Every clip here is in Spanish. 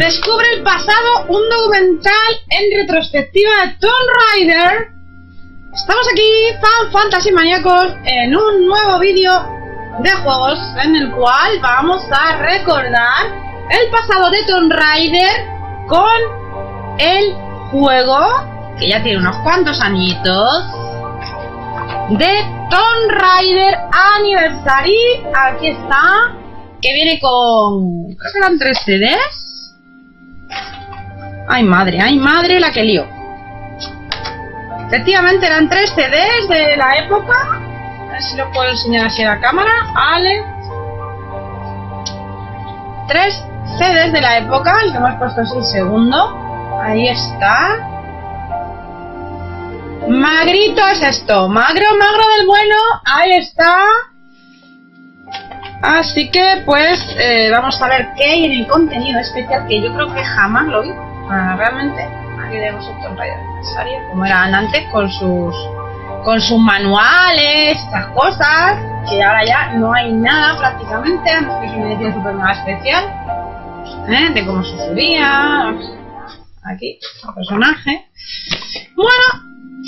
Descubre el pasado, un documental en retrospectiva de Tomb Raider. Estamos aquí, fantasy maníacos, en un nuevo vídeo de juegos en el cual vamos a recordar el pasado de Tomb Raider con el juego, que ya tiene unos cuantos añitos, de Tomb Raider Anniversary. Aquí está, que viene con, creo que eran 3 CDs. Ay madre la que lío. Efectivamente eran 3 CDs de la época. A ver si lo puedo enseñar así a la cámara. Vale. 3 CDs de la época. El que hemos puesto es el segundo. Ahí está. Magrito es esto. Magro del bueno. Ahí está. Así que pues vamos a ver qué hay en el contenido especial, que yo creo que jamás lo vi. Realmente aquí tenemos el Tomb Raider Anniversary como eran antes, con sus manuales, estas cosas, que ahora ya no hay nada prácticamente, antes que es una edición super mega especial, de cómo se subía aquí el personaje. Bueno,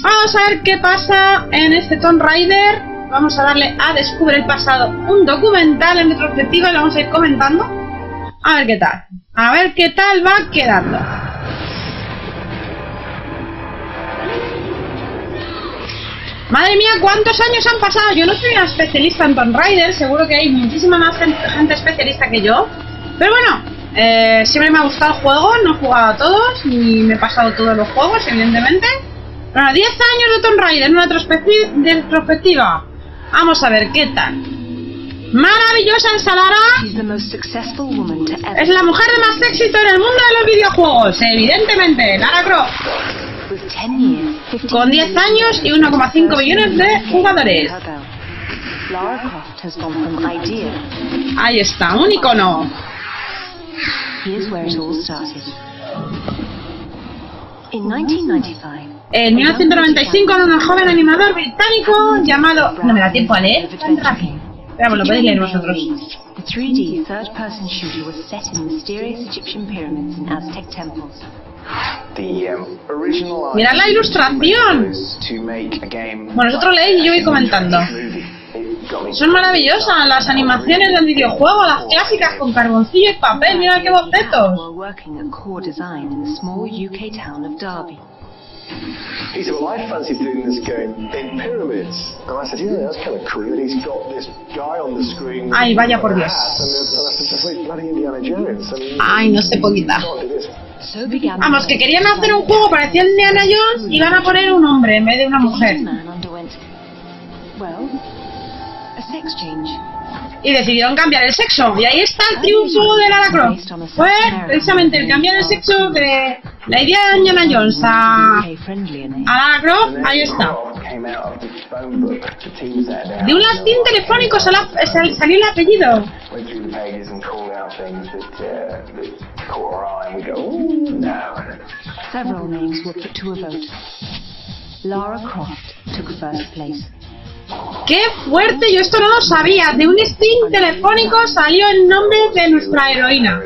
vamos a ver qué pasa en este Tomb Raider. Vamos a darle a Descubre el pasado, un documental en retrospectiva, y lo vamos a ir comentando. A ver qué tal. A ver qué tal va quedando. Madre mía, ¿cuántos años han pasado? Yo no soy una especialista en Tomb Raider. Seguro que hay muchísima más gente especialista que yo. Pero bueno, siempre me ha gustado el juego. No he jugado a todos, ni me he pasado todos los juegos, evidentemente. Pero bueno, 10 años de Tomb Raider, una retrospectiva. Vamos a ver qué tal. Maravillosa Salara es la mujer de más éxito en el mundo de los videojuegos, evidentemente, Lara Croft. Con 10 años y 1,5 millones de jugadores. Ahí está, un icono. En 1995, un joven animador británico llamado... No me da tiempo a leer, tan rápido. Pero lo podéis leer vosotros. The 3D third-person shooter was set in mysterious Egyptian pyramids and Aztec temples. Mirad la ilustración. Bueno, vosotros leéis y yo voy comentando. Son maravillosas las animaciones del videojuego, las clásicas con carboncillo y papel. Mira qué bocetos. He said, well, I fancied doing this game in pyramids. And I said, yeah, that's kind of cool that he's got this guy on the screen. Ay, vaya por Dios. And I said, that's like bloody Indiana Jones. Ay, no sé poquita. Vamos, que querían hacer un juego parecido a Indiana Jones y van a poner un hombre en vez de una mujer. Y decidieron cambiar el sexo. Y ahí está el triunfo de Lara Croft. Fue precisamente el cambiar el sexo de la idea de Indiana Jones a Lara Croft. Ahí está. De un lastín telefónico salió el apellido. Several names were put to a vote. Lara Croft took first place. ¡Qué fuerte! Yo esto no lo sabía. De un sting telefónico salió el nombre de nuestra heroína.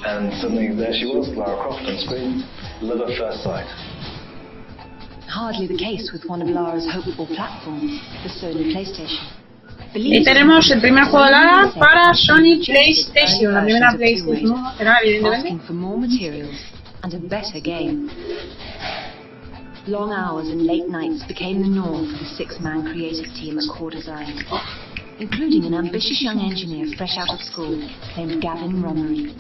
And suddenly there she was, Lara Croft on screen. Love at first sight. Hardly the case with one of Lara's hopeful platforms, the Sony PlayStation. Y tenemos el primer juego de Lara para Sony PlayStation, la primera PlayStation 1 será evidentemente. Long hours and late nights became the norm for the 6-man creative team at Core Design, including an ambitious young engineer fresh out of school named Gavin Romery.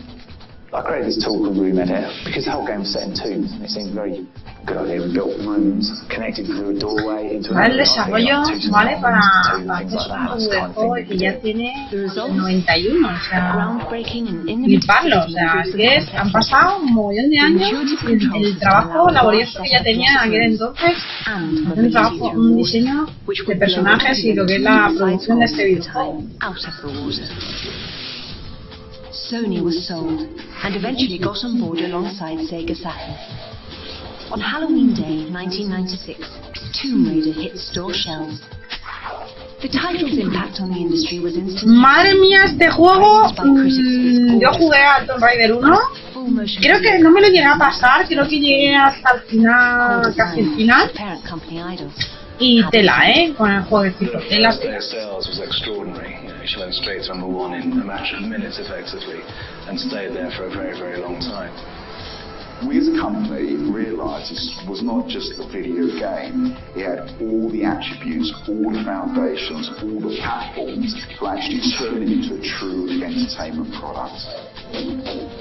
I created this tool called Room Edit because the whole game was set in tubes and it seemed very good idea. We built rooms connected through a doorway into el desarrollo, ¿vale? Para hacer un juego que ya tiene el 91, o sea, fliparlo, o sea, es que han pasado un montón de años y el trabajo laborioso que ya tenía en aquel entonces, un trabajo, un diseño de personajes y lo que es la producción de este videojuego. Sony was sold and eventually got on board alongside Sega Saturn. On Halloween Day 1996, Tomb Raider hit store shelves. The title's impact on the industry was instantaneous. Madre mía, este juego. Yo jugué a Tomb Raider 1. Creo que no me lo llegué a pasar, creo que llegué hasta el final, casi el final. Y tela, con el jueguecito. Tela. She went straight to #1 in a matter of minutes, effectively, and stayed there for a very, very long time. We as a company realised this was not just a video game. It had all the attributes, all the foundations, all the platforms to actually turn it into a true entertainment product.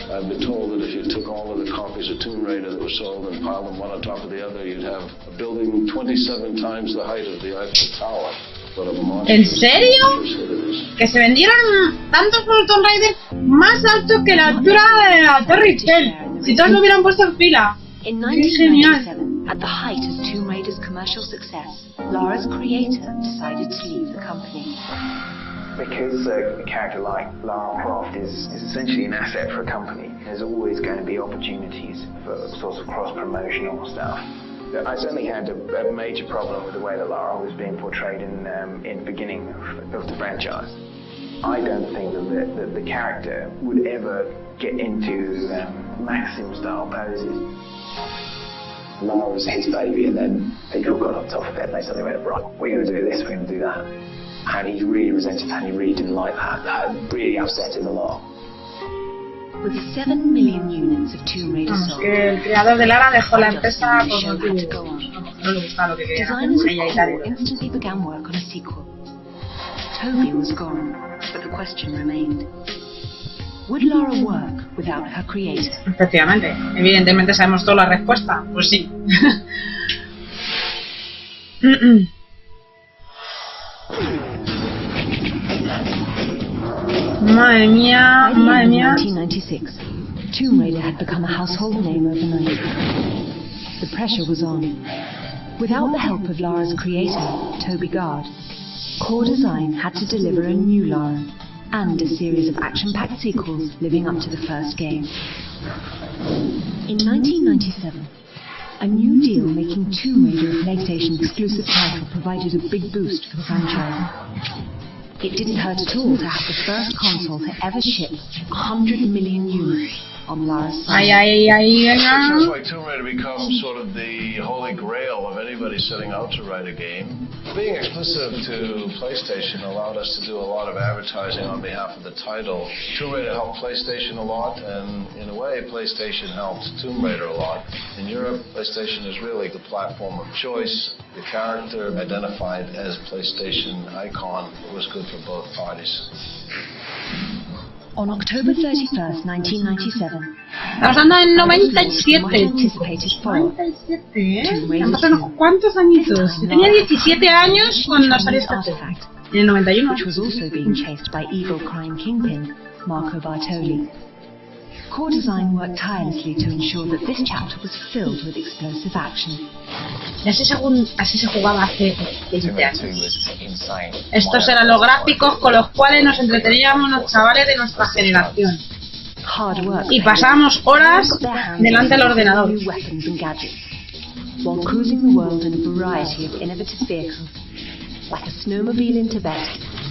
I've been told that if you took all of the copies of Tomb Raider that were sold and piled them one on top of the other, you'd have a building 27 times the height of the Eiffel Tower. ¿En serio? ¿Que se vendieron tantos por Tomb Raider más altos que la altura de la Torre Eiffel? Si todos lo hubieran puesto en fila. ¡Qué genial! At the height of Tomb Raider's commercial success, Lara's creator decided to leave the company. Because a character like Lara Croft is essentially an asset for a company, there's always going to be opportunities for sorts of cross-promotional stuff. I certainly had a major problem with the way that Lara was being portrayed in the beginning of the franchise. I don't think that the character would ever get into Maxim-style poses. Lara was his baby, and then people got on top of it and they suddenly went, right, we're going to do this, we're going to do that. And he really resented that, and he really didn't like that. That really upset him a lot. With 7 million units of Tomb Raider sold, el creador de Lara dejó la empresa por motivos. No le gustaba lo que quería hacer con ella y tal. Instantly began work on a sequel. Toby was gone, but the question remained. Would Lara work without her creator? Efectivamente, evidentemente sabemos toda la respuesta. Pues sí. Madre mía, madre mía. By 1996, Tomb Raider had become a household name overnight. The pressure was on. Without the help of Lara's creator, Toby Gard, Core Design had to deliver a new Lara and a series of action-packed sequels living up to the first game. In 1997, a new deal making Tomb Raider a PlayStation exclusive title provided a big boost for the franchise. It didn't hurt at all to have the first console to ever ship 100 million units on Lara's side. It sounds like Tomb Raider becomes sort of the holy grail of anybody setting out to write a game. Being exclusive to PlayStation allowed us to do a lot of advertising on behalf of the title. Tomb Raider helped PlayStation a lot, and in a way, PlayStation helped Tomb Raider a lot. In Europe, PlayStation is really the platform of choice. The character identified as PlayStation icon was good for both parties. On October 31st, 1997, estamos hablando del 97. 97, Han pasado unos cuantos añitos. Yo tenía 17 años cuando salió este juego. En el 91. Which was also being chased by evil crime kingpin Marco Bartoli. Core Design worked tirelessly to ensure that this chapter was filled with explosive action. Y así se jugaba hace 20 años. Estos eran los gráficos con los cuales nos entreteníamos los chavales de nuestra generación. Y pasábamos horas delante del ordenador. While cruising the world in a variety of innovative vehicles, like a snowmobile in Tibet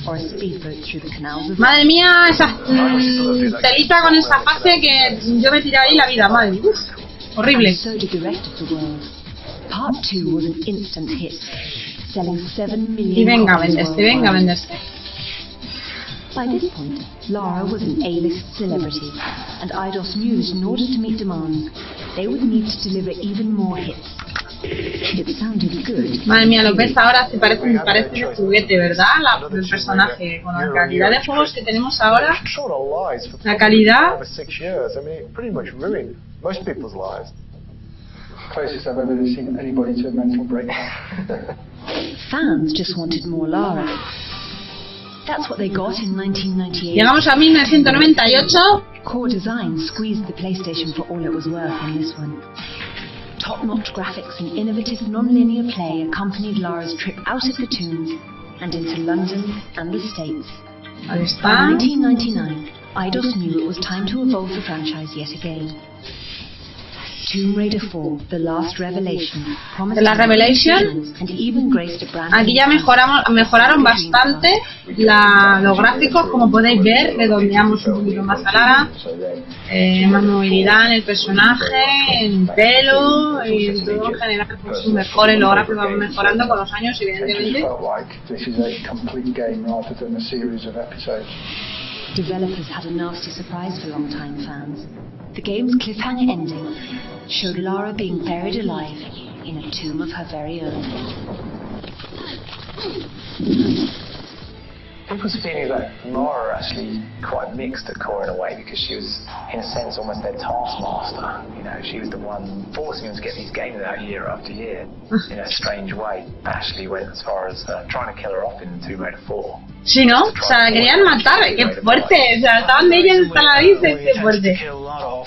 or a speedboat through the canals of... Madre mía, esa telita con esa fase que yo me tiré ahí la vida, madre mía. Horrible. So did the rest of the world. Part 2 was an instant hit, selling 7 million Y venga, copies venga, worldwide. vendeste. By this point, Lara was an A-list celebrity, and Eidos knew that in order to meet demands, they would need to deliver even more hits. It sounded good. Madre mía, lo ves ahora, parece de juguete, ¿verdad? El personaje, con la calidad de juegos que tenemos ahora, la calidad... Closest I've ever seen anybody to a mental break. Fans just wanted more Lara. That's what they got in 1998. Llegamos a 1998. Core Design squeezed the PlayStation for all it was worth on this one. Top-notch graphics and innovative non-linear play accompanied Lara's trip out of the tombs and into London and the States. Ahí está. In 1999, Eidos knew it was time to evolve the franchise yet again. Tomb Raider 4, The Last Revelation, De la Revelation, and even graced a brand aquí ya mejoraron bastante los gráficos, como podéis ver, redondeamos un poquito más a Lara, más movilidad en el personaje, en el pelo y todo en general, pues mejores, los gráficos van mejorando con los años, evidentemente. Developers had a nasty surprise for long-time fans. The game's cliffhanger ending showed Lara being buried alive in a tomb of her very own. People's feeling that Lara actually quite mixed at core in a way, because she was, in a sense, almost their taskmaster. You know, she was the one forcing them to get these games out year after year. In a strange way, Ashley went as far as trying to kill her off in Tomb Raider 4. Sí, ¿no? O sea, la querían matar, qué fuerte. O sea, estaban de ellas hasta la nariz, qué fuerte.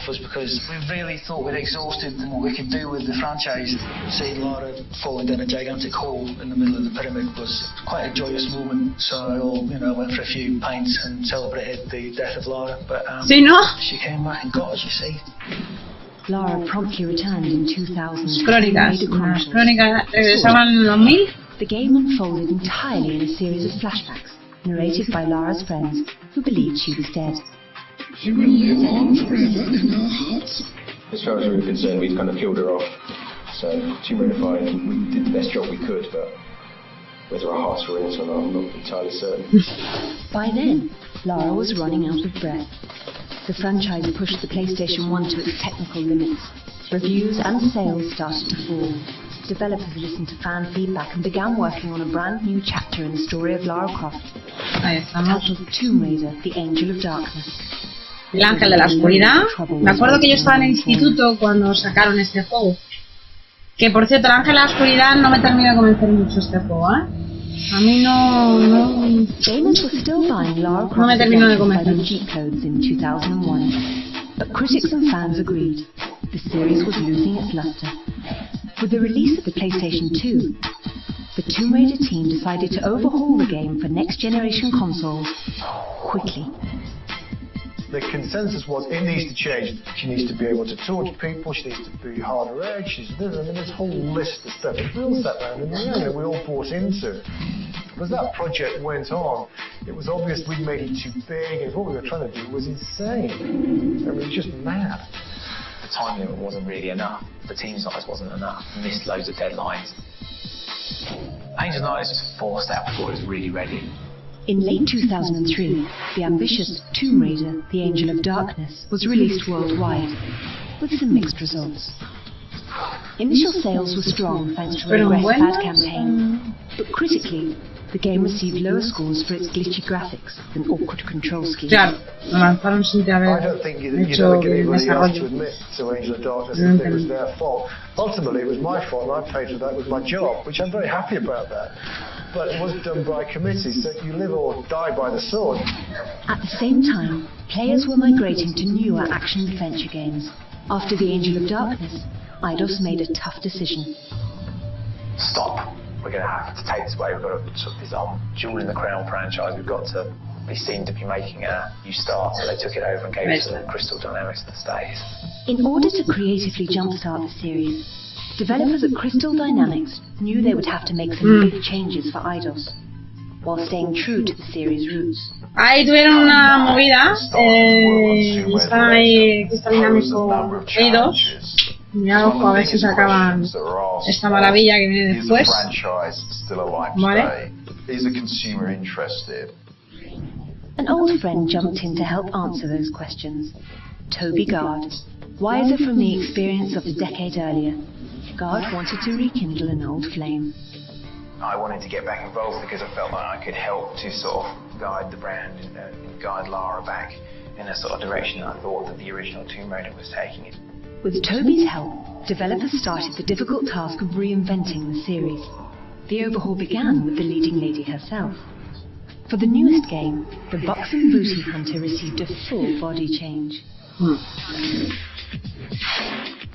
Was because we really thought we'd exhausted what we could do with the franchise. See Lara falling down a gigantic hole in the middle of the pyramid was quite a joyous moment. So I all, went for a few pints and celebrated the death of Lara. But sí, ¿no? She came back and got us, you see. Lara promptly returned in 2000. Crónicas regresaban en 2000. The game unfolded entirely in a series of flashbacks, narrated by Lara's friends, who believed she was dead. She will live on forever in our hearts. As far as we were concerned, we'd kind of killed her off. So, Tomb Raider 5, we did the best job we could, but whether our hearts were in it or not, I'm not entirely certain. By then, Lara was running out of breath. The franchise pushed the PlayStation 1 to its technical limits. Reviews and sales started to fall. Developers listened to fan feedback and began working on a brand new chapter in the story of Lara Croft, titled Tomb Raider, The Angel of Darkness. El ángel de la oscuridad. Me acuerdo que yo estaba en el instituto cuando sacaron este juego. Que por cierto, el ángel de la oscuridad no me terminó de convencer mucho este juego, ¿eh? A mí no me terminó de convencer. In 2001, but critics and fans agreed. The series was losing its luster. With the release of the PlayStation 2, the Tomb Raider team decided to overhaul the game for next-generation consoles quickly. The consensus was it needs to change. She needs to be able to torture people, she needs to be harder edge, this whole list of stuff. We all sat down and we all bought into it. As that project went on, it was obvious we'd made it too big, and what we were trying to do was insane. I mean, it was just mad. The time limit wasn't really enough. The team size wasn't enough. Missed loads of deadlines. Angel Knight just forced out before it was really ready. In late 2003, the ambitious Tomb Raider, The Angel of Darkness, was released worldwide, with some mixed results. Initial sales were strong thanks to a robust ad campaign, but critically, the game received lower scores for its glitchy graphics and awkward control schemes. Claro, lo lanzaron sin haber I don't think you'd ever get anybody else to admit to Angel of Darkness that it was their fault. Ultimately, it was my fault, and I paid for that with my job, which I'm very happy about that. But it was done by committees, so you live or die by the sword. At the same time, players were migrating to newer action-adventure games. After The Angel of Darkness, Eidos made a tough decision. Stop. We're going to have to take this away. We've got to put this on. Jewel in the Crown franchise. We've got to be seen to be making a new start. So they took it over and gave it to the Crystal Dynamics that stays. In order to creatively jumpstart the series, developers at Crystal Dynamics knew they would have to make some big changes for Eidos, while staying true to the series' roots. Ahí tuvieron una movida, están ahí Crystal Dynamics con Eidos. Ya ojo a ver si sacaban esta maravilla que viene después. Vale. An old friend jumped in to help answer those questions. Toby Gard, wiser from the experience of a decade earlier, Gard wanted to rekindle an old flame. I wanted to get back involved because I felt like I could help to sort of guide the brand and guide Lara back in a sort of direction that I thought that the original Tomb Raider was taking it. With Toby's help, developers started the difficult task of reinventing the series. The overhaul began with the leading lady herself. For the newest game, the buxom booty hunter received a full body change.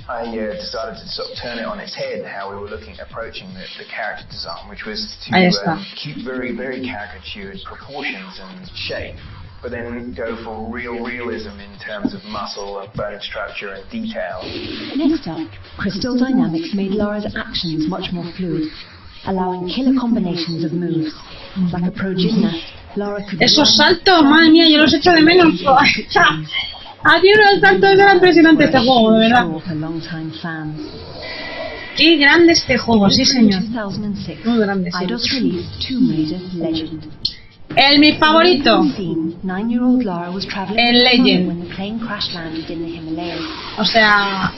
I decided to sort of turn it on its head, how we were approaching the character design, which was to keep very, very caricatured proportions and shape, but then go for real realism in terms of muscle, of bone structure and detail. Next up, Crystal Dynamics made Lara's actions much more fluid, allowing killer combinations of moves. Like a pro gymnast, Lara could... Esos saltos, madre mía, yo los echo de menos. Aquí los saltos era impresionante este juego, de verdad. Qué grande este juego, sí señor. Muy grande, sí. El mi favorito, el Legend. O sea,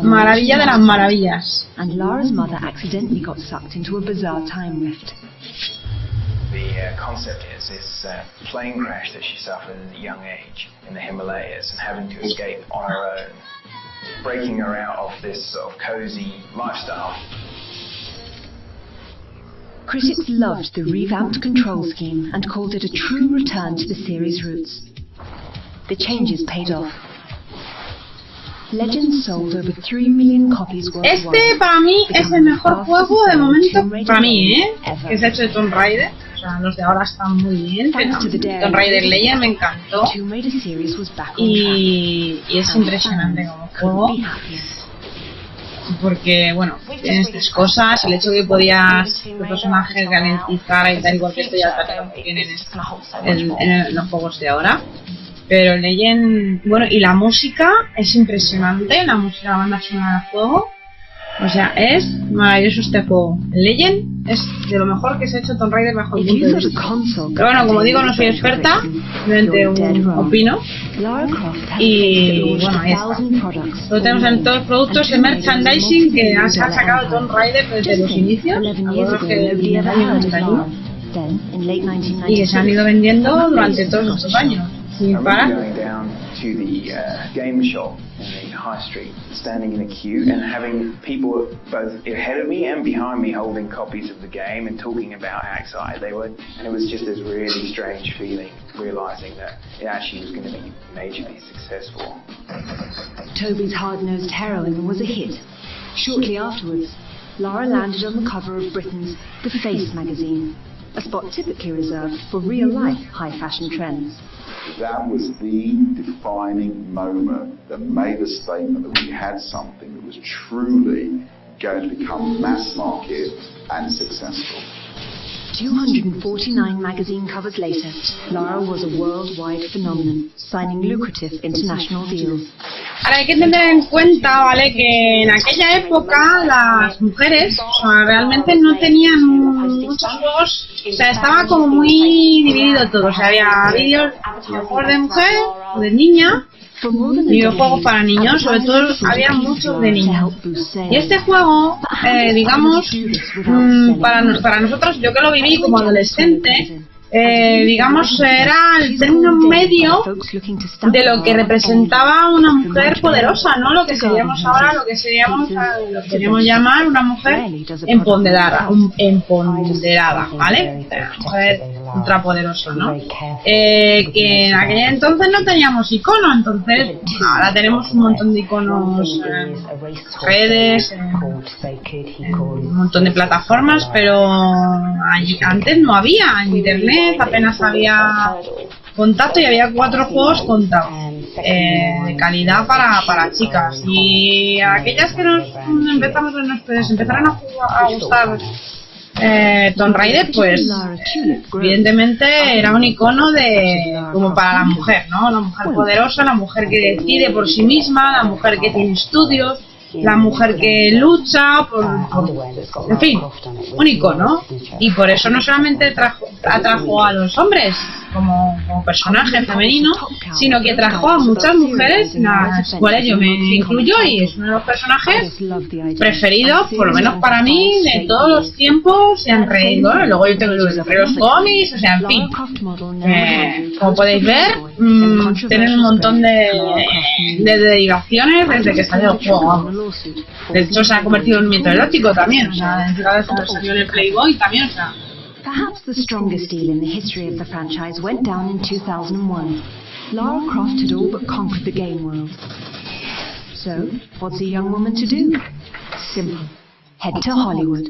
maravilla de las maravillas. And Lara's mother accidentally got sucked into a bizarre time rift. The concept is this plane crash that she suffered at a young age in the Himalayas and having to escape on her own, breaking her out of this sort of cozy lifestyle. Critics loved the revamped control scheme and called it a true return to the series' roots. The changes paid off. Legend sold over 3 million copies worldwide. Este para mí es el mejor juego de momento para mí, que se ha hecho de Tomb Raider. O sea, los de ahora están muy bien. Tomb Raider Legend me encantó y es impresionante como juego. Porque, bueno, tiene estas cosas, el hecho de que podías tu personaje ralentizar y tal, igual que esto ya también tienen en los juegos de ahora. Pero Legend, bueno, y la música es impresionante, la música, la banda sonora del juego. O sea, es maravilloso este juego. Legend es de lo mejor que se ha hecho Tomb Raider bajo el punto de vista. Pero bueno, como digo, no soy experta, simplemente opino. Y bueno, ahí está. Lo tenemos en todos los productos, el merchandising que ha sacado Tomb Raider desde los inicios, que el año 91, y que se han ido vendiendo durante todos estos años. I remember going down to the game shop in the high street, standing in a queue and having people both ahead of me and behind me holding copies of the game and talking about how excited they were. And it was just this really strange feeling, realizing that it actually was going to be majorly successful. Toby's hard-nosed heroine was a hit. Shortly afterwards, Lara landed on the cover of Britain's The Face magazine, a spot typically reserved for real-life high-fashion trends. That was the defining moment that made a statement that we had something that was truly going to become mass market and successful. 249 magazine covers later, Lara was a worldwide phenomenon, signing lucrative international deals. Ahora hay que tener en cuenta, ¿vale?, que en aquella época las mujeres, o sea, realmente no tenían muchos juegos, o sea, estaba como muy dividido todo, o sea, había vídeos de mujer o de niña, videojuegos para niños, sobre todo había muchos de niños. Y este juego, digamos, para nosotros, yo que lo viví como adolescente, digamos, era el término medio de lo que representaba una mujer poderosa, ¿no? Lo que seríamos ahora, lo que queríamos llamar una mujer empoderada, ¿vale? Una mujer ultrapoderosa, ¿no? Que en aquel entonces no teníamos icono, entonces ahora tenemos un montón de iconos en redes, en un montón de plataformas, pero antes no había en internet. Apenas había contacto y había 4 juegos contados de calidad para chicas, y aquellas que nos empezaron a gustar Tomb Raider, pues evidentemente era un icono como para la mujer, ¿no? La mujer poderosa, la mujer que decide por sí misma, la mujer que tiene estudios, la mujer que lucha en fin, un icono. Y por eso no solamente atrajo a los hombres como personaje femenino, sino que atrajo a muchas mujeres, las cuales yo me incluyo, y es uno de los personajes preferidos, por lo menos para mí, de todos los tiempos. Bueno, luego yo tengo los cómics, o sea, en fin, como podéis ver, tienen un montón de derivaciones desde que salió el juego. De hecho, se ha convertido en un mito erótico también, o sea, cada vez que salió en el Playboy también, o sea. Perhaps the strongest deal in the history of the franchise went down in 2001. Lara Croft had all but conquered the game world. So, what's a young woman to do? Simple. Head to Hollywood.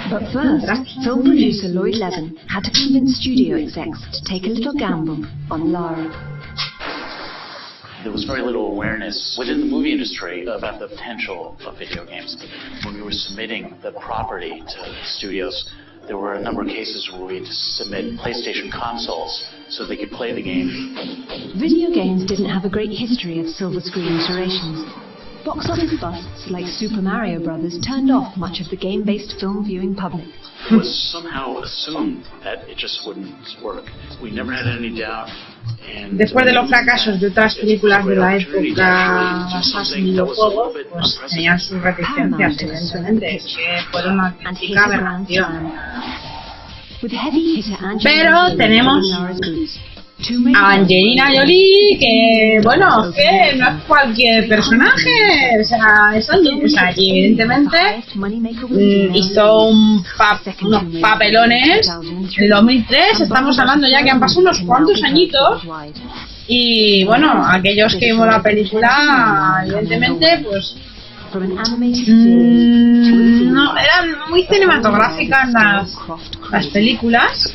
But first, film producer Lloyd Levin had to convince studio execs to take a little gamble on Lara. There was very little awareness within the movie industry about the potential of video games. When we were submitting the property to studios, there were a number of cases where we had to submit PlayStation consoles so they could play the game. Video games didn't have a great history of silver screen iterations. Box office busts like Super Mario Bros. Turned off much of the game-based film viewing public. It was somehow assumed that it just wouldn't work. We never had any doubt. Después de los fracasos de otras películas de la época basadas en videojuegos, pues tenían sus reticencias, evidentemente, es que fueron una auténtica aberración. Pero tenemos a Angelina Jolie, que bueno, que no es cualquier personaje, o sea, evidentemente hizo unos papelones en 2003, estamos hablando ya que han pasado unos cuantos añitos, y bueno, aquellos que vimos la película, evidentemente, pues no, eran muy cinematográficas las películas.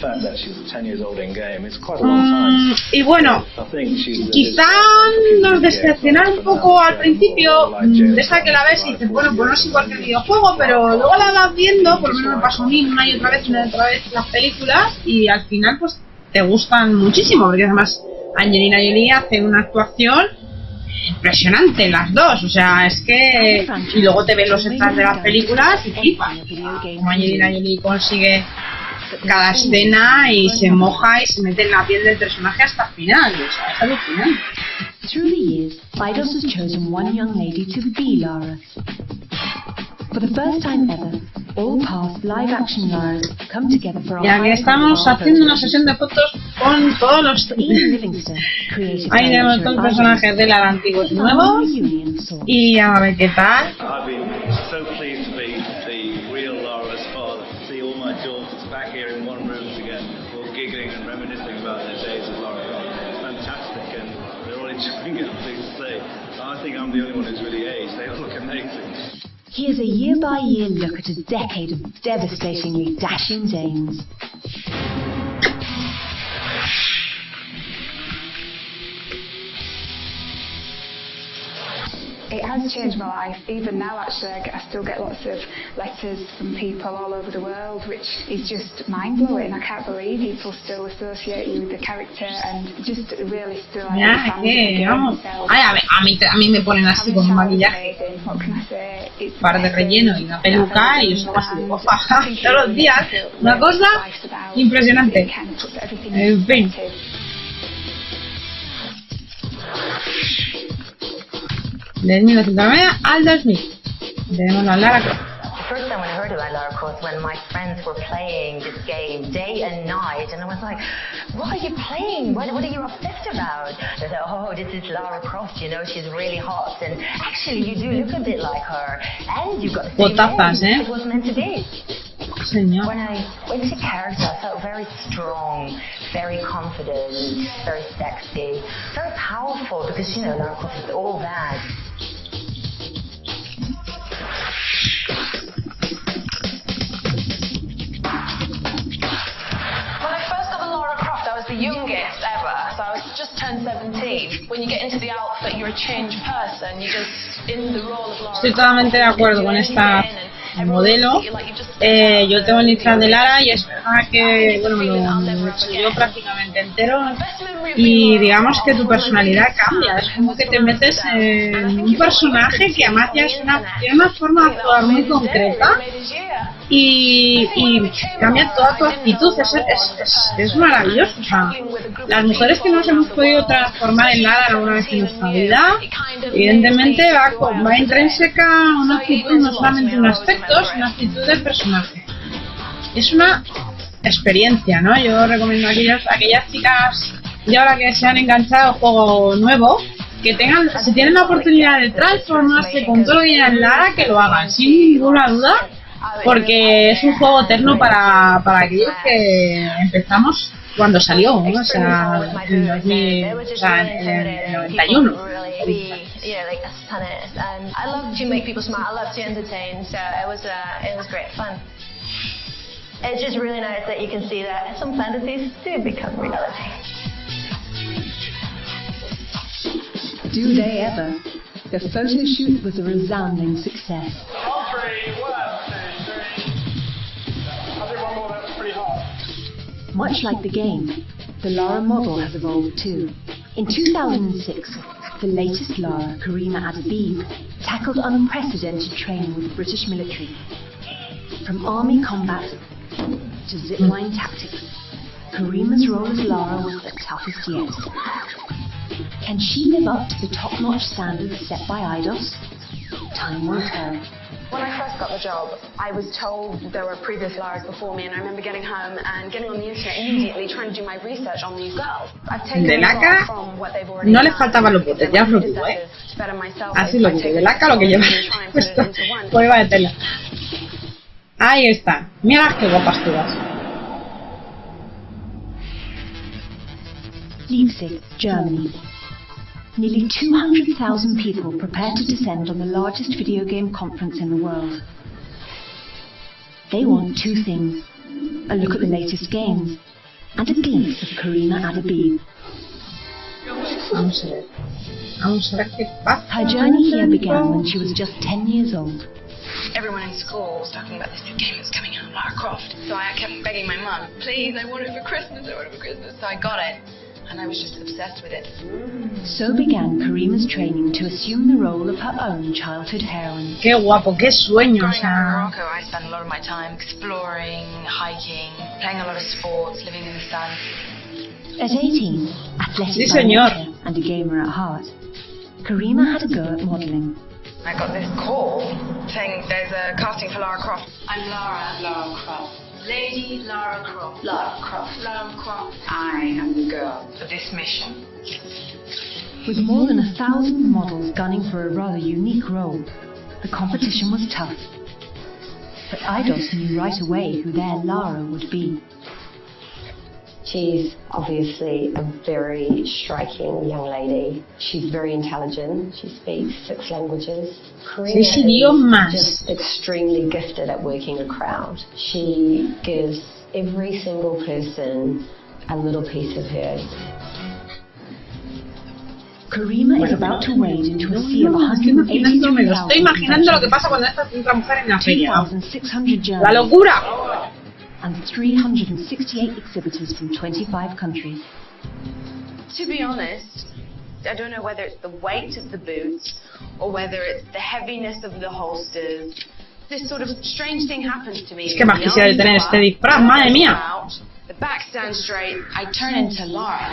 Y bueno, quizá nos decepcionaron un poco al principio, de esa que la ves y dices, bueno, pues no es igual que el videojuego, pero luego la vas viendo, por lo menos me pasó a mí una y otra vez las películas, y al final pues te gustan muchísimo, porque además Angelina Jolie hace una actuación impresionante, las dos, o sea, es que... Y luego te ves los extras de las películas y flipas, como Angelina Jolie consigue cada escena y se moja y se mete en la piel del personaje hasta el final, o sea, es alucinante. Through the years, Eidos has chosen one young lady to be Lara. For the first time ever, all past live-action Laras come together for a ya que estamos haciendo una sesión de fotos con todos los... Ahí tenemos todos los personajes de Lara antiguos y nuevos, y a ver qué tal. Here's a year-by-year look at a decade of devastatingly dashing dames. It has changed my life. Even now, actually, I still get lots of letters from people all over the world, which is just mind-blowing. I can't believe people still associate you with the character and just really still ya, vamos. Ay, a mí me ponen así con un maquillaje, par de relleno y una peluca, y yo soy así de guapa todos los días. Una cosa impresionante. En fin. Del 1990 al 2000 tenemos a Lara Croft. The first time when I heard about Lara Croft, when my friends were playing this game day and night, and I was like, what are you playing? What are you obsessed about? They said, oh, this is Lara Croft, you know, she's really hot, and actually you do look a bit like her, and you've got the same name. It was meant to be. Señor. When I went to character, I felt very strong, very confident, very sexy, very powerful, because, you know, Lara Croft is all that. The youngest ever, so I was just turned 17. When you get into the outfit, you're a changed person. You're just in the role of Lara. Estoy totalmente de acuerdo con esta modelo. Yo tengo el disfraz de Lara y es verdad que bueno, me lo he hecho yo prácticamente entero, y digamos que tu personalidad cambia. Es como que te metes en un personaje que además ya tiene una forma de actuar muy concreta, y cambia toda tu actitud. Es maravilloso. O sea, las mujeres que nos hemos podido transformar en Lara alguna vez en nuestra vida, evidentemente va intrínseca una actitud, no solamente un aspecto, sino una actitud del personaje. Es una experiencia, ¿no? Yo recomiendo a aquellas chicas de ahora que se han enganchado al juego nuevo, que si tienen la oportunidad de transformarse con todo lo que en Lara, que lo hagan sin ninguna duda, porque es un juego eterno para aquellos que empezamos cuando salió, ¿no? O sea, en el 91. It's just really nice that you can see that some fantasies do become reality. Do they ever? The photo shoot was a resounding success. Much like the game, the Lara model has evolved too. In 2006, the latest Lara, Karima Adabib, tackled unprecedented training with the British military. From army combat to zipline tactics, Karima's role as Lara was the toughest yet. Can she live up to the top-notch standards set by IDOS? Time will tell. When I first got the job, I was told there were previous Laras before me, and I remember getting home and getting on the internet immediately trying to do my research on these girls. I've taken de laca no le faltaba los botes, ya os lo digo, así lo digo, de laca lo que lleva puesto, prueba de tela. Ahí está, mira qué guapas todas. Leipzig, Germany. Nearly 200,000 people prepare to descend on the largest video game conference in the world. They want two things: a look at the latest games and a glimpse of Karima Adabib. Vamos a ver qué pasa. Her journey here began when she was just 10 years old. Everyone in school was talking about this new game that's coming out, Lara Croft. So I kept begging my mum, please, I want it for Christmas, I want it for Christmas. So I got it. And I was just obsessed with it. So began Karima's training to assume the role of her own childhood heroine. Qué guapo, qué sueño. Growing up in Morocco, I spent a lot of my time exploring, hiking, playing a lot of sports, living in the sun. At 18, athletic by nature and a gamer at heart, Karima had a go at modelling. I got this call saying there's a casting for Lara Croft. I'm Lara Croft. Lady Lara Croft. Lara Croft. Lara Croft. I am the girl for this mission. With more than 1,000 models gunning for a rather unique role, the competition was tough. But IDOS knew right away who their Lara would be. She's obviously a very striking young lady. She's very intelligent. She speaks 6 languages. Karima is just extremely gifted at working a crowd. She gives every single person a little piece of her. Karima is about to wade into a sea of 180,000. Me lo estoy imaginando lo que pasa cuando esta mujer en la feria. 2,600 La locura. And 368 exhibitors from 25 countries. To be honest, I don't know whether it's the weight of the boots or whether it's the heaviness of the holsters. This sort of strange thing happens to me. Es que más quisiera tener este disfraz, madre mía. The back stands straight, I turn into Lara.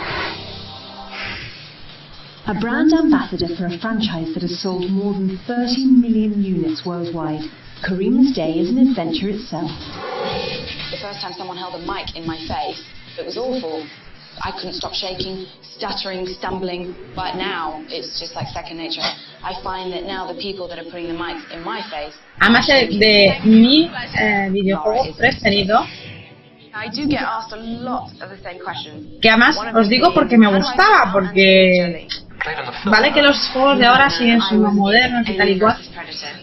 A brand ambassador for a franchise that has sold more than 30 million units worldwide, Karima's day is an adventure itself. The first time someone held a mic in my face, it was awful. I couldn't stop shaking, stuttering, stumbling, but now it's just like second nature. I find that now the people that are putting the mics in my face... Además de mi videojuego preferido, I do get asked a lot of the same questions. Que además os digo porque me gustaba, porque vale que los juegos de ahora siguen siendo modernos y tal y cual,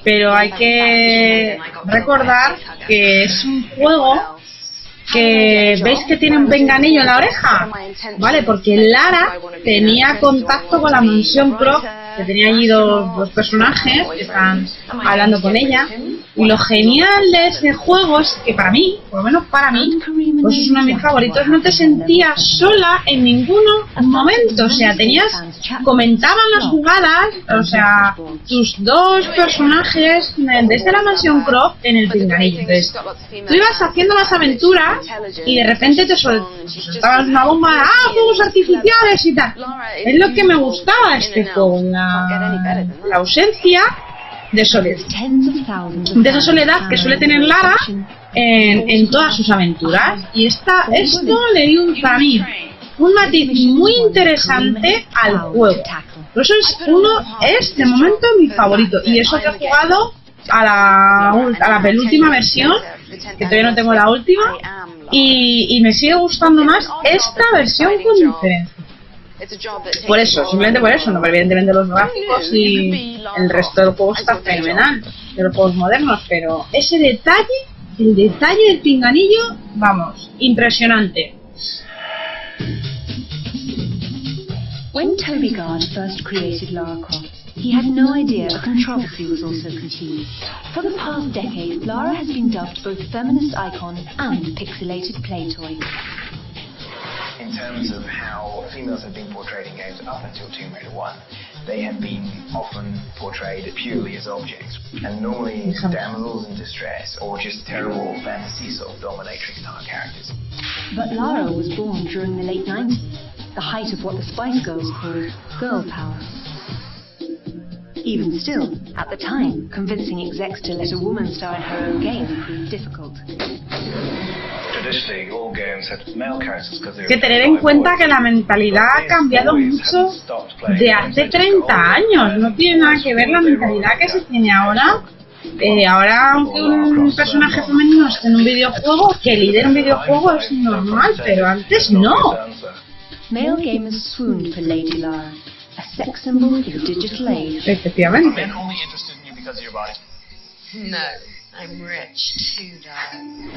pero hay que recordar que es un juego que veis que tiene un pinganillo en la oreja, ¿vale? Porque Lara tenía contacto con la mansión Croft, que tenía allí dos personajes que están hablando con ella, y lo genial de ese juego es que para mí, por lo menos para mí, pues es uno de mis favoritos, no te sentías sola en ningún momento, o sea, comentaban las jugadas, o sea, tus dos personajes desde la mansión Croft en el pinganillo. Entonces, tú ibas haciendo las aventuras y de repente te soltabas una bomba, fuegos artificiales y tal. Es lo que me gustaba de este juego, la ausencia de soledad, de esa soledad que suele tener Lara en todas sus aventuras, y esto le dio para mí un matiz muy interesante al juego. Por eso es de momento mi favorito, y eso que he jugado a la penúltima versión, que todavía no tengo la última, y me sigue gustando más esta versión con diferencia. Por eso, simplemente por eso, no, pero evidentemente los gráficos y el resto del juego está fenomenal, de los juegos modernos, pero ese detalle el detalle del pinganillo, vamos, impresionante. When Toby Gard first created Lara Croft, he had no idea a controversy was also conceived. For the past decade, Lara has been dubbed both feminist icon and pixelated play toy. In terms of how females have been portrayed in games up until Tomb Raider 1, they have been often portrayed purely as objects, and normally damsels in distress or just terrible fantasy sort of dominatrix type characters. But Lara was born during the late 90s, the height of what the Spice Girls called girl power. Even still, at the time, convincing execs to let a woman star in her own game proved difficult. Traditionally, all games had male characters because they Que tener en cuenta que la mentalidad ha cambiado mucho de hace 30 años. No tiene nada que ver la mentalidad que se tiene ahora. Ahora, aunque un personaje femenino esté en un videojuego, que lidere un videojuego es normal, pero antes no. Male gamers swooned for Lady Lara, a sex symbol of the digital age. Efectivamente. No, I'm rich too, darling.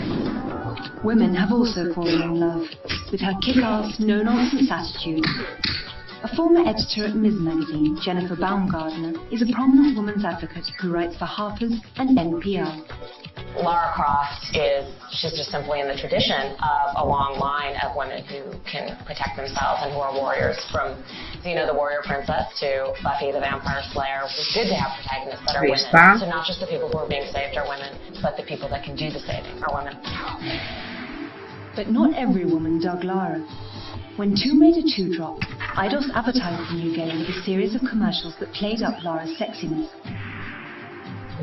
Women have also fallen in love with her kick-ass, no-nonsense attitude. A former editor at Ms. Magazine, Jennifer Baumgardner, is a prominent women's advocate who writes for Harper's and NPR. Lara Croft she's just simply in the tradition of a long line of women who can protect themselves and who are warriors, from Xena the Warrior Princess to Buffy the Vampire Slayer. It's good to have protagonists that are women. So not just the people who are being saved are women, but the people that can do the saving are women. But not every woman dug Lara. When Tomb Raider 2 dropped, Eidos advertised the new game with a series of commercials that played up Lara's sexiness.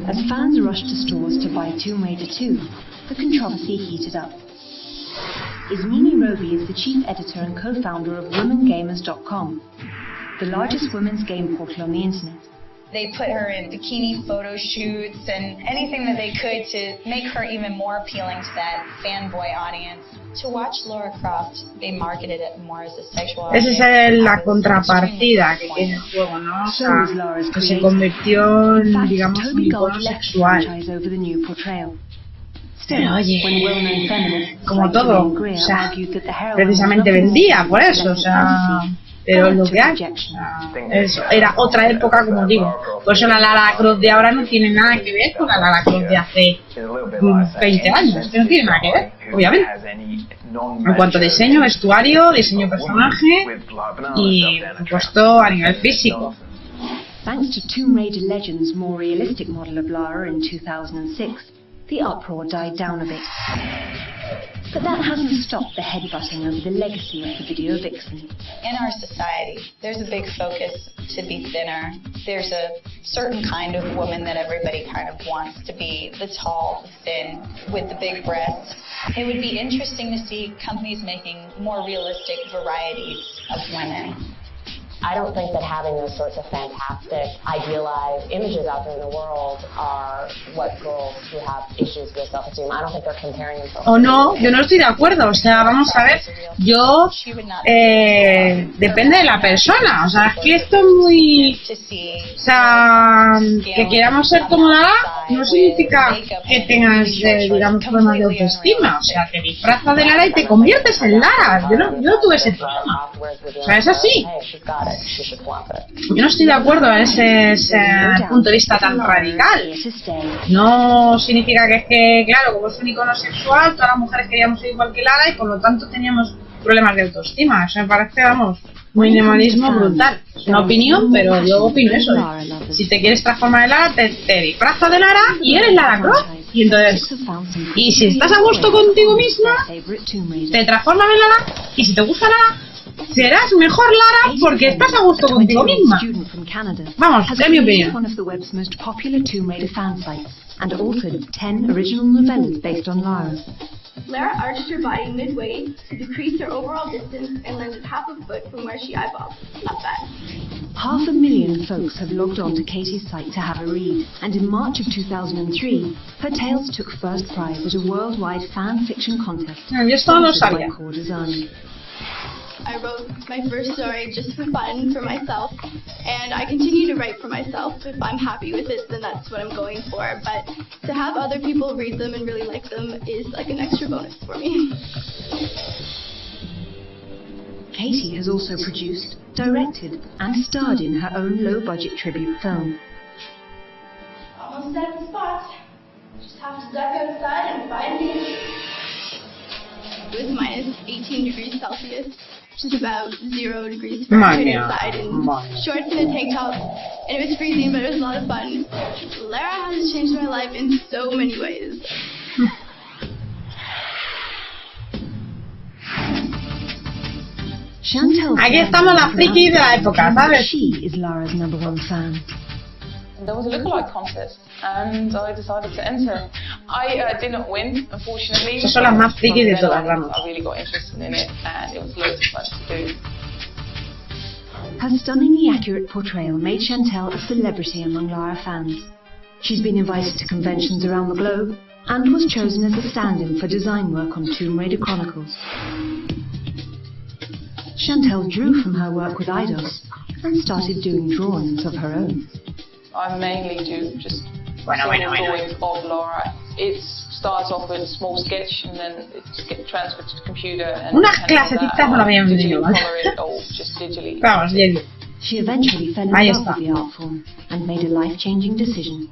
As fans rushed to stores to buy Tomb Raider 2, the controversy heated up. Ismini Roby is the chief editor and co-founder of WomenGamers.com, the largest women's game portal on the internet. They put her in bikini photo shoots and anything that they could to make her even more appealing to that fanboy audience. To watch Lara Croft, they marketed it more as a sexual Esa es la contrapartida que tiene el juego, ¿no? O sea, que se convirtió en, digamos, un icono sexual. Pero oye, como todo, o sea, precisamente vendía por eso, o sea, pero lo que hay, era otra época, como digo. Por eso la Lara Croft de ahora no tiene nada que ver con la Lara Croft de hace 20 años, que no tiene nada que ver, obviamente. En cuanto a diseño, vestuario, diseño de personaje y, por supuesto, a nivel físico. Thanks to Tomb Raider Legends' more realistic model of Lara in 2006, the uproar died down a bit. But that hasn't stopped the headbutting over the legacy of the video vixen. In our society, there's a big focus to be thinner. There's a certain kind of woman that everybody kind of wants to be, the tall, the thin, with the big breasts. It would be interesting to see companies making more realistic varieties of women. I don't think that having those sorts of fantastic, idealized images out there in the world are what girls who have issues with self-esteem. I don't think they're comparing themselves. O no, yo no estoy de acuerdo. O sea, vamos a ver, yo depende de la persona. O sea, es que esto es muy, o sea, que queramos ser como Lara no significa que tengas, digamos, problemas de autoestima. O sea, te disfrazas de Lara y te conviertes en Lara. Yo no tuve ese problema. O sea, es así. Yo no estoy de acuerdo en ese punto de vista tan radical. No significa que es que, claro, como es un icono sexual, todas las mujeres queríamos ser igual que Lara y por lo tanto teníamos problemas de autoestima. Eso me parece, vamos, un minimalismo brutal. Es una opinión, pero yo opino eso. Si te quieres transformar en Lara, te disfrazas de Lara y eres Lara Croft. Y entonces, y si estás a gusto contigo misma, te transformas en Lara, y si te gusta Lara, serás mejor Lara porque estás a gusto contigo misma. Vamos, es mi opinión. And authored 10 original novellas based on Lara. Lara arched her body midway to decrease her overall distance and landed half a foot from where she eyeballed. Not bad. 500,000 folks have logged on to Katie's site to have a read, and in March of 2003, her tales took first prize at a worldwide fan fiction contest. Yo esto no lo sabía. I wrote my first story just for fun for myself, and I continue to write for myself. If I'm happy with it, then that's what I'm going for, but to have other people read them and really like them is like an extra bonus for me. Katie has also produced, directed and starred in her own low-budget tribute film. Almost at the spot. Just have to duck outside and find me. It was minus 18 degrees Celsius, which is about 0 degrees Fahrenheit inside, and shorts and a tank top. And it was freezing, but it was a lot of fun. Lara has changed my life in so many ways. Aquí estamos las frikis de la época, ¿sabes? She is Lara's #1 fan. There was a lookalike contest, and I decided to enter. I didn't win, unfortunately. Esas son las más frikis de todas, vamos. I really got interested in it, and it was loads of fun to do. Her stunningly accurate portrayal made Chantel a celebrity among Lara fans. She's been invited to conventions around the globe, and was chosen as a stand-in for design work on Tomb Raider Chronicles. Chantel drew from her work with Eidos and started doing drawings of her own. I mainly do just drawings of Lara. It starts off with a small sketch and then it gets transferred to the computer and unas clasecitas no la habían venido mal. Vamos, bien. She eventually fell in love with the art form and made a life-changing decision.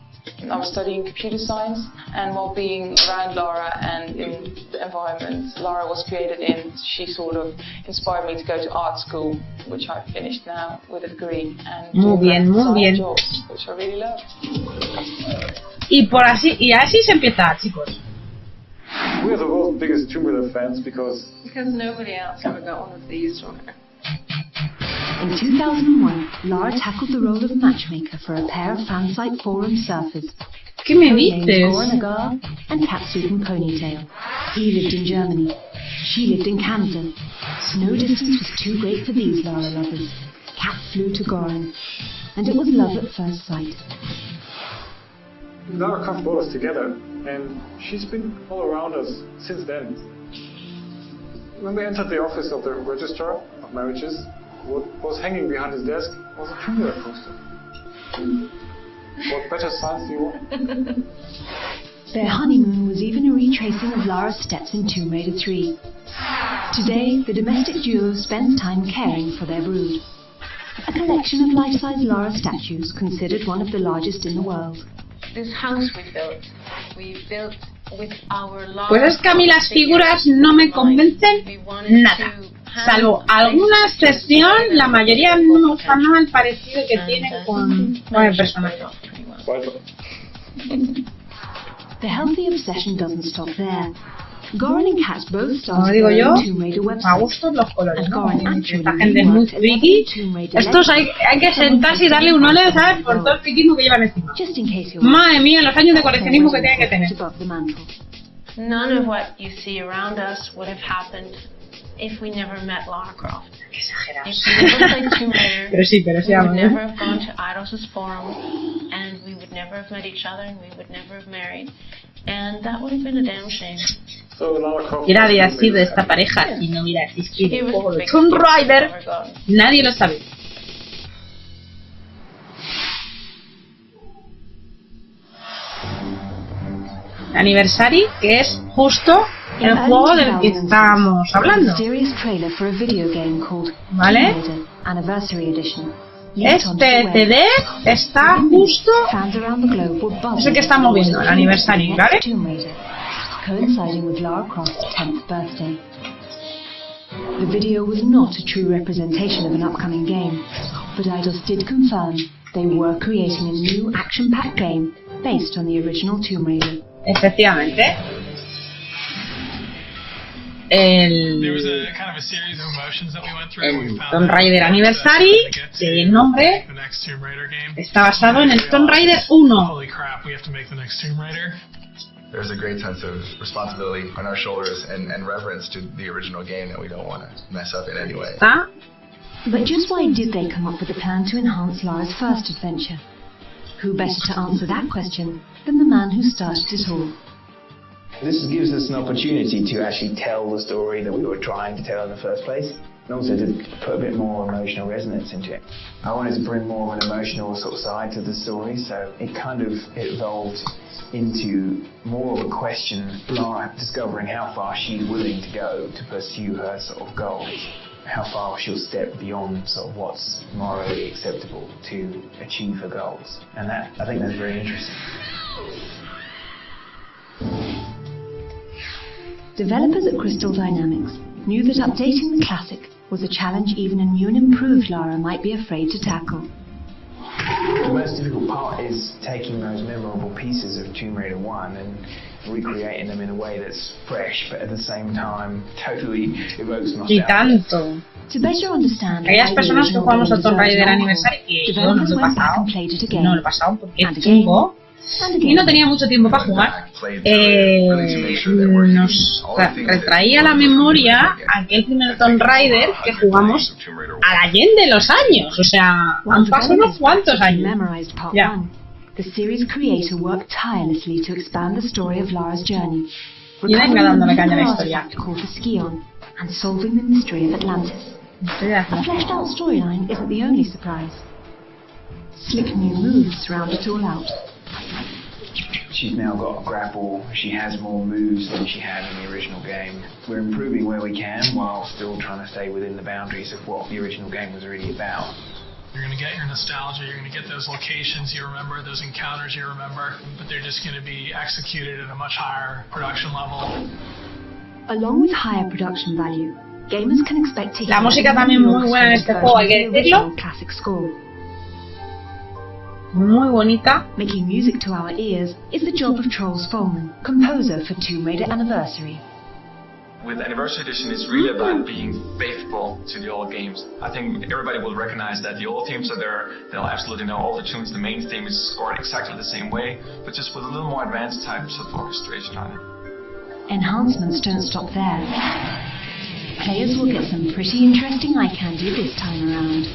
I was studying computer science, and while being around Lara and in the environment Lara was created in, she sort of inspired me to go to art school, which I finished now with a degree, and jobs, which I really love. Y así se empieza, chicos. We are the world's biggest Tomb Raider fans because nobody else ever got one of these from her. In 2001, Lara tackled the role of matchmaker for a pair of fansite forum surfers. ¿Qué me dices? Goran Agar and Catsuit and Ponytail. He lived in Germany. She lived in Canada. No distance was too great for these Lara lovers. Cat flew to Goran, and it was love at first sight. Lara Croft brought us together, and she's been all around us since then. When we entered the office of the Registrar of Marriages, what was hanging behind his desk was a Tomb Raider poster. What better science do you want? Their honeymoon was even a retracing of Lara's steps in Tomb Raider 3. Today, the domestic duo spends time caring for their brood. A collection of life-size Lara statues, considered one of the largest in the world. This house we built with our Lara. Pues es que a mí las figuras no me convencen nada. Salvo alguna excepción, la mayoría no me gusta nada el parecido que tienen con el personaje. The healthy obsession doesn't stop there. Goran and Kat both started digo yo, Tomb Raider website. a gustos los colores, ¿no? Esta gente es muy friki. Estos hay que sentarse y darle un ole, ¿sabes? Por todo el friquismo que llevan encima. Madre mía, los años de coleccionismo que tienen que tener. None of what you see around us would have happened if we never met Lara Croft. Qué exagerados. If we never played Tomb Raider, pero sí, we would never have gone to Eidos' forum, and we would never have met each other, and we would never have married. And that would have been a damn shame. ¿Quién había sido esta pareja y no hubiera existido el juego de Tomb Raider? Nadie lo sabe. Anniversary, que es justo el juego del que estábamos hablando. ¿Vale? Este CD está justo, es el que estamos viendo, el Anniversary, ¿vale? Coinciding with Lara Croft's 10th birthday. The video was not a true representation of an upcoming game, but Eidos did confirm they were creating a new action-packed game based on the original Tomb Raider. Efectivamente. El Tomb Raider Anniversary, el nombre, está basado en el Tomb Raider 1. There's a great sense of responsibility on our shoulders and reverence to the original game that we don't want to mess up in any way. But just why did they come up with a plan to enhance Lara's first adventure? Who better to answer that question than the man who started it all? This gives us an opportunity to actually tell the story that we were trying to tell in the first place. and also to put a bit more emotional resonance into it. I wanted to bring more of an emotional sort of side to the story, so it kind of evolved into more of a question, Lara discovering how far she's willing to go to pursue her sort of goals, how far she'll step beyond sort of what's morally acceptable to achieve her goals, and that, I think that's very interesting. Developers at Crystal Dynamics knew that updating the classic was a challenge even a new and improved Lara might be afraid to tackle. The most difficult part is taking those memorable pieces of Tomb Raider 1 and recreating them in a way that's fresh, but at the same time totally evokes nostalgia. Y tanto. To better understand aquellas personas que jugamos a Tomb Raider Anniversary, que yo no lo he pasado porque es chungo y no tenía mucho tiempo para jugar, nos retraía a la memoria aquel primer Tomb Raider que jugamos a la Allende de los años, o sea, han pasado unos cuantos años. Ya. The series creator worked tirelessly to expand the story of Lara's journey, Y venga dándole caña a la historia. called the Scion, and solving the mystery of Atlantis. A fleshed out storyline isn't the only surprise. Slick new moves round it all out. She's now got a grapple, she has more moves than she had in the original game. We're improving where we can while still trying to stay within the boundaries of what the original game was really about. You're going to get your nostalgia, you're going to get those locations you remember, those encounters you remember, but they're just going to be executed at a much higher production level. Along with higher production value, gamers can expect to hear La música también muy buena en este juego, hay que decirlo. Classic score. Muy bonita. Making music to our ears is the job of Troels Folman, composer for Tomb Raider Anniversary. With Anniversary Edition, it's really about being faithful to the old games. I think everybody will recognize that the old themes are there. They'll absolutely know all the tunes. The main theme is scored exactly the same way, but just with a little more advanced types of orchestration on it. Enhancements don't stop there. Players will get some pretty interesting eye candy this time around.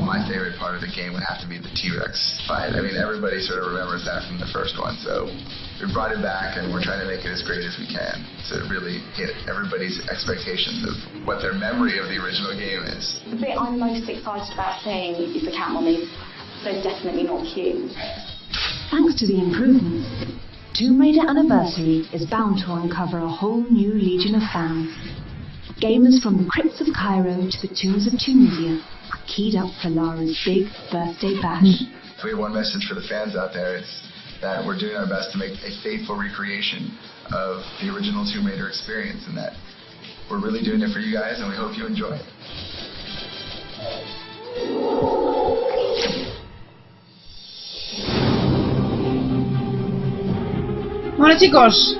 My favorite part of the game would have to be the T-Rex fight. I mean, everybody sort of remembers that from the first one, so we brought it back and we're trying to make it as great as we can to really hit everybody's expectations of what their memory of the original game is. The bit I'm most excited about seeing is the cat mummies, so definitely not cute. Thanks to the improvements, Tomb Raider Anniversary is bound to uncover a whole new legion of fans. Gamers from the crypts of Cairo to the tombs of Tunisia are keyed up for Lara's big birthday bash. If we have one message for the fans out there, it's that we're doing our best to make a faithful recreation of the original Tomb Raider experience, and that we're really doing it for you guys, and we hope you enjoy it. Bueno, chicos,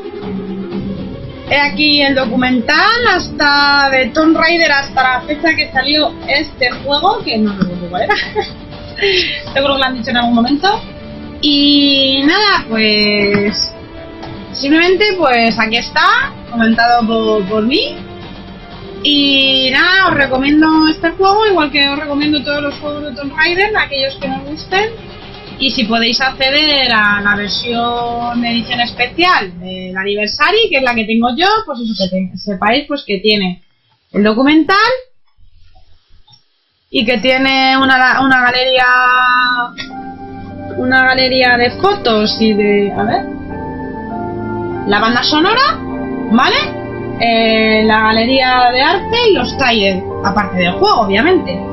he aquí el documental hasta de Tomb Raider hasta la fecha que salió este juego, que no recuerdo cuál era. Seguro que lo han dicho en algún momento. Y nada, pues simplemente pues aquí está, comentado por mí. Y nada, os recomiendo este juego, igual que os recomiendo todos los juegos de Tomb Raider, aquellos que nos gusten. Y si podéis acceder a la versión de edición especial del Anniversary, que es la que tengo yo, pues eso, que sepáis pues que tiene el documental y que tiene una galería de fotos y de, a ver, la banda sonora, ¿vale? La galería de arte y los trailers, aparte del juego, obviamente.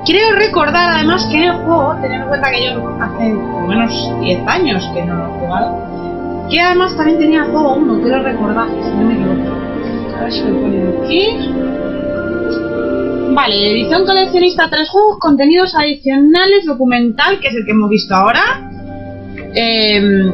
Quiero recordar además que en el juego, teniendo en cuenta que yo hace por lo menos 10 años que no lo he jugado, que además también tenía el juego 1, quiero recordar, si no me equivoco. A ver si lo pongo aquí. Vale, edición coleccionista, 3 juegos, contenidos adicionales, documental, que es el que hemos visto ahora.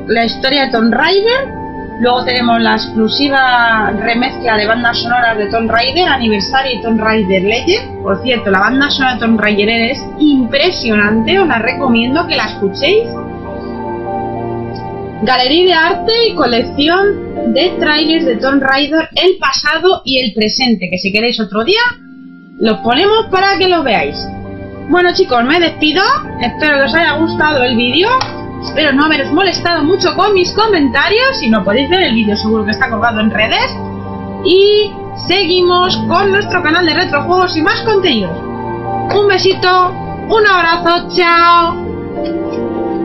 La historia de Tomb Raider. Luego tenemos la exclusiva remezcla de bandas sonoras de Tomb Raider, Anniversary y Tomb Raider Legend. Por cierto, la banda sonora de Tomb Raider es impresionante, os la recomiendo que la escuchéis. Galería de arte y colección de trailers de Tomb Raider, el pasado y el presente, que si queréis otro día los ponemos para que los veáis. Bueno, chicos, me despido, espero que os haya gustado el vídeo. Espero no haberos molestado mucho con mis comentarios. Si no podéis ver el vídeo, seguro que está colgado en redes. Y seguimos con nuestro canal de Retrojuegos y más contenido. Un besito, un abrazo, chao.